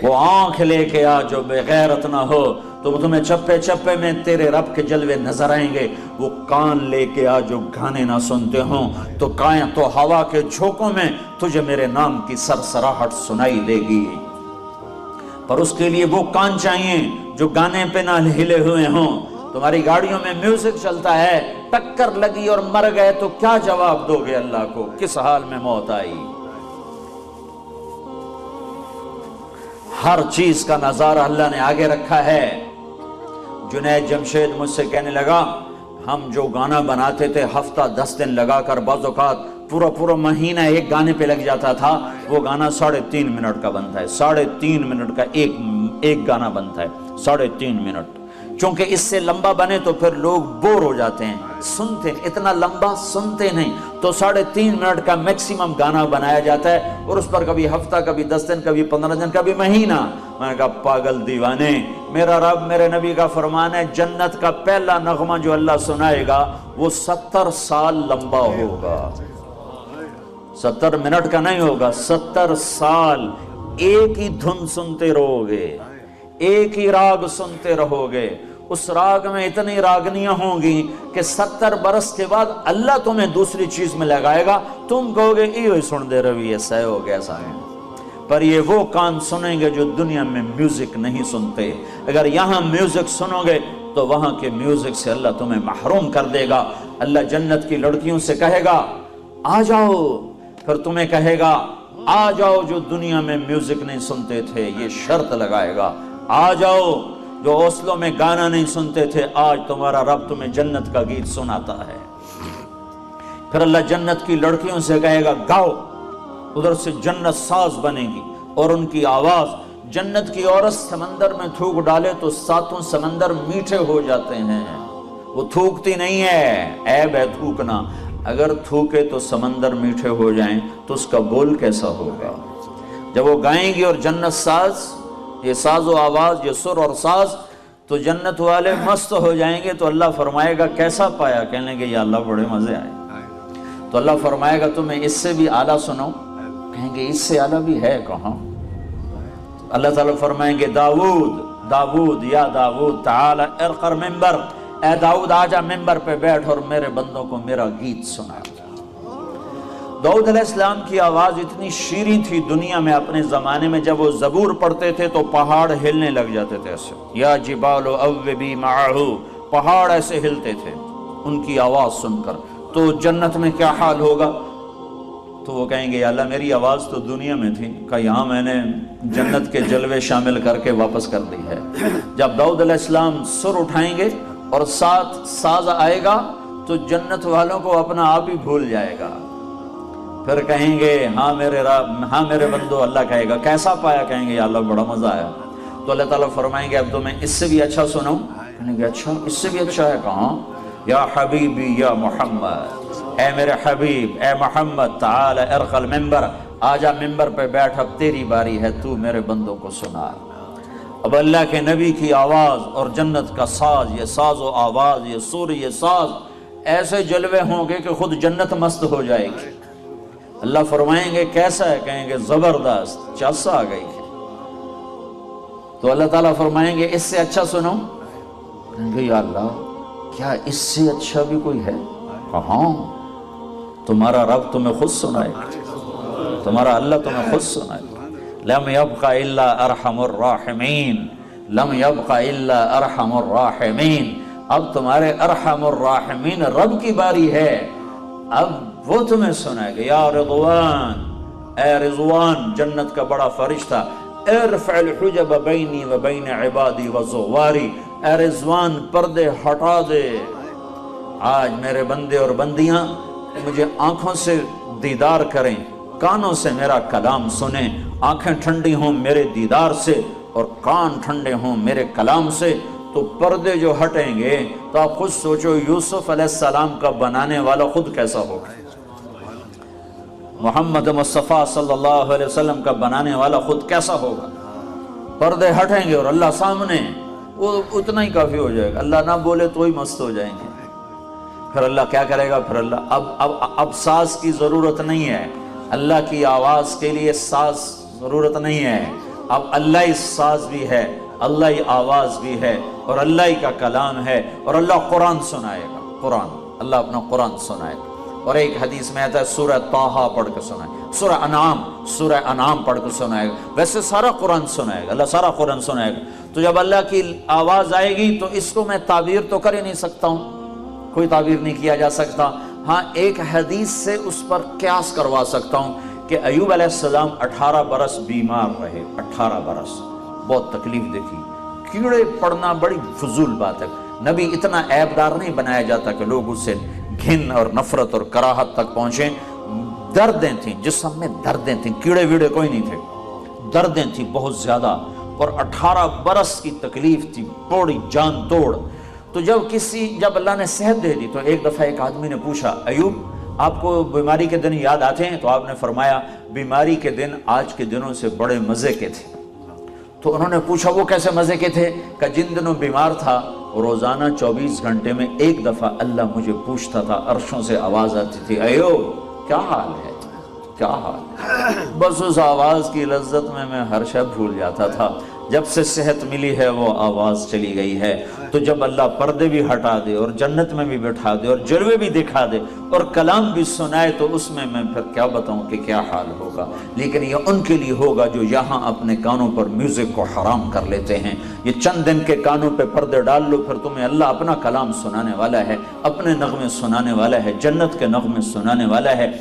وہ آنکھ لے کے آ جو بغیرت نہ ہو تو تمہیں چپے چپے میں تیرے رب کے جلوے نظر آئیں گے۔ وہ کان لے کے آ جو گانے نہ سنتے ہوں تو ہوا کے جھونکوں میں تجھے میرے نام کی سرسراہٹ سنائی دے گی۔ پر اس کے لیے وہ کان چاہیے جو گانے پہ نہ ہلے ہوئے ہوں۔ تمہاری گاڑیوں میں میوزک چلتا ہے، ٹکر لگی اور مر گئے تو کیا جواب دو گے اللہ کو؟ کس حال میں موت آئی؟ ہر چیز کا نظارہ اللہ نے آگے رکھا ہے۔ جنید جمشید مجھ سے کہنے لگا ہم جو گانا بناتے تھے ہفتہ 10 دن لگا کر، بعض اوقات پورا مہینہ ایک گانے پہ لگ جاتا تھا۔ وہ گانا 3.5 منٹ کا بنتا ہے، 3.5 منٹ کا ایک گانا بنتا ہے، 3.5 منٹ۔ چونکہ اس سے لمبا بنے تو پھر لوگ بور ہو جاتے ہیں، سنتے اتنا لمبا سنتے نہیں، تو 3.5 منٹ کا میکسیمم گانا بنایا جاتا ہے، اور اس پر کبھی ہفتہ، کبھی 10 دن، کبھی 15 دن، کبھی مہینہ۔ میں نے کہا پاگل دیوانے، میرا رب میرے نبی کا فرمان ہے جنت کا پہلا نغمہ جو اللہ سنائے گا وہ 70 سال لمبا ہوگا۔ 70 منٹ کا نہیں ہوگا، 70 سال ایک ہی دھن سنتے رہو گے، ایک ہی راگ سنتے رہو گے۔ اس راگ میں اتنی راگنیاں ہوں گی کہ 70 برس کے بعد اللہ تمہیں دوسری چیز میں لگائے گا، تم کہو گے یہ سن دے روی ایسا ہو گیا ایسا ہے۔ پر یہ وہ کان سنیں گے جو دنیا میں میوزک نہیں سنتے۔ اگر یہاں میوزک سنو گے تو وہاں کے میوزک سے اللہ تمہیں محروم کر دے گا۔ اللہ جنت کی لڑکیوں سے کہے گا آ جاؤ، پھر تمہیں کہے گا آ جاؤ جو دنیا میں میوزک نہیں سنتے تھے، یہ شرط لگائے گا آ جاؤ جو اوسلوں میں گانا نہیں سنتے تھے، آج تمہارا رب تمہیں جنت کا گیت سناتا ہے۔ پھر اللہ جنت کی لڑکیوں سے کہے گا گاؤ، ادھر سے جنت ساز بنے گی اور ان کی آواز، جنت کی عورت سمندر میں تھوک ڈالے تو 7 سمندر میٹھے ہو جاتے ہیں۔ وہ تھوکتی نہیں ہے، عیب ہے تھوکنا، اگر تھوکے تو سمندر میٹھے ہو جائیں تو اس کا بول کیسا ہوگا؟ جب وہ گائیں گی اور جنت ساز، یہ ساز و آواز، یہ سر اور ساز، تو جنت والے مست ہو جائیں گے۔ تو اللہ فرمائے گا کیسا پایا؟ کہنے لگے یا اللہ بڑے مزے آئے۔ تو اللہ فرمائے گا تمہیں اس سے بھی اعلیٰ سنو؟ کہیں گے اس سے اعلیٰ بھی ہے کہاں؟ اللہ تعالیٰ فرمائیں گے داؤد یا داؤد تعالی ارقر ممبر، اے داؤد آجا ممبر پہ بیٹھ اور میرے بندوں کو میرا گیت سنا۔ داؤد علیہ السلام کی آواز اتنی شیریں تھی دنیا میں اپنے زمانے میں، جب وہ زبور پڑھتے تھے تو پہاڑ ہلنے لگ جاتے تھے ایسے، یا جبال اوبی معہ، پہاڑ ایسے ہلتے تھے ان کی آواز سن کر۔ تو جنت میں کیا حال ہوگا؟ تو وہ کہیں گے یا اللہ میری آواز تو دنیا میں تھی، کہ یہاں میں نے جنت کے جلوے شامل کر کے واپس کر دی ہے۔ جب داؤد علیہ السلام سر اٹھائیں گے اور ساتھ ساز آئے گا تو جنت والوں کو اپنا آپ ہی بھول جائے گا۔ پھر کہیں گے ہاں میرے رب، ہاں میرے بندو، اللہ کہے گا کیسا پایا؟ کہیں گے یا اللہ بڑا مزہ آیا۔ تو اللہ تعالیٰ فرمائیں گے اب تو میں اس سے بھی اچھا سنوں؟ کہیں گے اچھا اس سے بھی اچھا ہے؟ کہاں؟ یا حبیبی یا محمد، اے میرے حبیب، اے محمد، تعال ارقل ممبر، آجا ممبر پہ بیٹھ، اب تیری باری ہے، تو میرے بندوں کو سنا۔ اب اللہ کے نبی کی آواز اور جنت کا ساز، یہ ساز و آواز، یہ سور، یہ ساز، ایسے جلوے ہوں گے کہ خود جنت مست ہو جائے گی۔ اللہ فرمائیں گے کیسا ہے؟ کہیں گے زبردست، چس آ گئی ہے۔ تو اللہ تعالیٰ فرمائیں گے اس سے اچھا سنو؟ کہیں گے یا اللہ کیا اس سے اچھا بھی کوئی ہے؟ کہاں؟ تمہارا رب تمہیں خود سنائے، تمہارا اللہ تمہیں خود سنائے۔ لم يبق الا ارحم الراحمین، لم يبق الا ارحم الراحمین۔ اب تمہارے ارحم الراحمین رب کی باری ہے، اب وہ تمہیں سنائے گا۔ یا رضوان، اے رضوان، جنت کا بڑا فرشتہ، ارفع الحجب بینی و بین عبادی و زواری، اے رضوان پردے ہٹا دے، آج میرے بندے اور بندیاں مجھے آنکھوں سے دیدار کریں، کانوں سے میرا کلام سنیں، آنکھیں ٹھنڈی ہوں میرے دیدار سے اور کان ٹھنڈے ہوں میرے کلام سے، تو پردے جو ہٹیں گے تو آپ خود سوچو یوسف علیہ السلام کا بنانے والا خود کیسا ہوگا، محمد مصطفیٰ صلی اللہ علیہ وسلم کا بنانے والا خود کیسا ہوگا۔ پردے ہٹیں گے اور اللہ سامنے، وہ اتنا ہی کافی ہو جائے گا، اللہ نہ بولے تو ہی مست ہو جائیں گے۔ پھر اللہ کیا کرے گا؟ پھر اللہ اب ساز کی ضرورت نہیں ہے، اللہ کی آواز کے لیے ساز ضرورت نہیں ہے، اب اللہ ہی ساز بھی ہے، اللہ ہی آواز بھی ہے، اور اللہ ہی کا کلام ہے، اور اللہ قرآن سنائے گا، قرآن اللہ اپنا قرآن سنائے گا۔ اور ایک حدیث میں آتا ہے سورہ طٰہٰ پڑھ کے سنائے، سورہ انعام پڑھ کے سنائے گا۔ ویسے سارا قرآن سنائے گا، اللہ سارا قرآن سنائے گا۔ تو جب اللہ کی آواز آئے گی تو اس کو میں تعبیر تو کر ہی نہیں سکتا ہوں، کوئی تعبیر نہیں کیا جا سکتا۔ ہاں ایک حدیث سے اس پر قیاس کروا سکتا ہوں کہ ایوب علیہ السلام 18 برس بیمار رہے، 18 برس بہت تکلیف دیکھی، کیڑے پڑنا بڑی فضول بات ہے۔ نبی اتنا عیبدار نہیں بنایا جاتا کہ لوگ اس سے گھن اور نفرت اور کراہت تک پہنچیں۔ دردیں تھیں، جسم میں دردیں تھیں، کیڑے ویڑے کوئی نہیں تھے، دردیں تھیں بہت زیادہ، اور 18 برس کی تکلیف تھی بڑی جان توڑ۔ تو جب اللہ نے صحت دے دی تو ایک دفعہ ایک آدمی نے پوچھا، ایوب آپ کو بیماری کے دن یاد آتے ہیں؟ تو آپ نے فرمایا بیماری کے دن آج کے دنوں سے بڑے مزے کے تھے۔ تو انہوں نے پوچھا وہ کیسے مزے کے تھے؟ کہ جن دنوں بیمار تھا روزانہ 24 گھنٹے میں ایک دفعہ اللہ مجھے پوچھتا تھا، عرشوں سے آواز آتی تھی، ایوب کیا حال ہے، کیا حال ہے؟ بس اس آواز کی لذت میں ہر شے بھول جاتا تھا۔ جب سے صحت ملی ہے وہ آواز چلی گئی ہے۔ تو جب اللہ پردے بھی ہٹا دے اور جنت میں بھی بٹھا دے اور جلوے بھی دکھا دے اور کلام بھی سنائے تو اس میں پھر کیا بتاؤں کہ کیا حال ہوگا۔ لیکن یہ ان کے لیے ہوگا جو یہاں اپنے کانوں پر میوزک کو حرام کر لیتے ہیں۔ یہ چند دن کے کانوں پہ پردے ڈال لو، پھر تمہیں اللہ اپنا کلام سنانے والا ہے، اپنے نغمے سنانے والا ہے، جنت کے نغمے سنانے والا ہے۔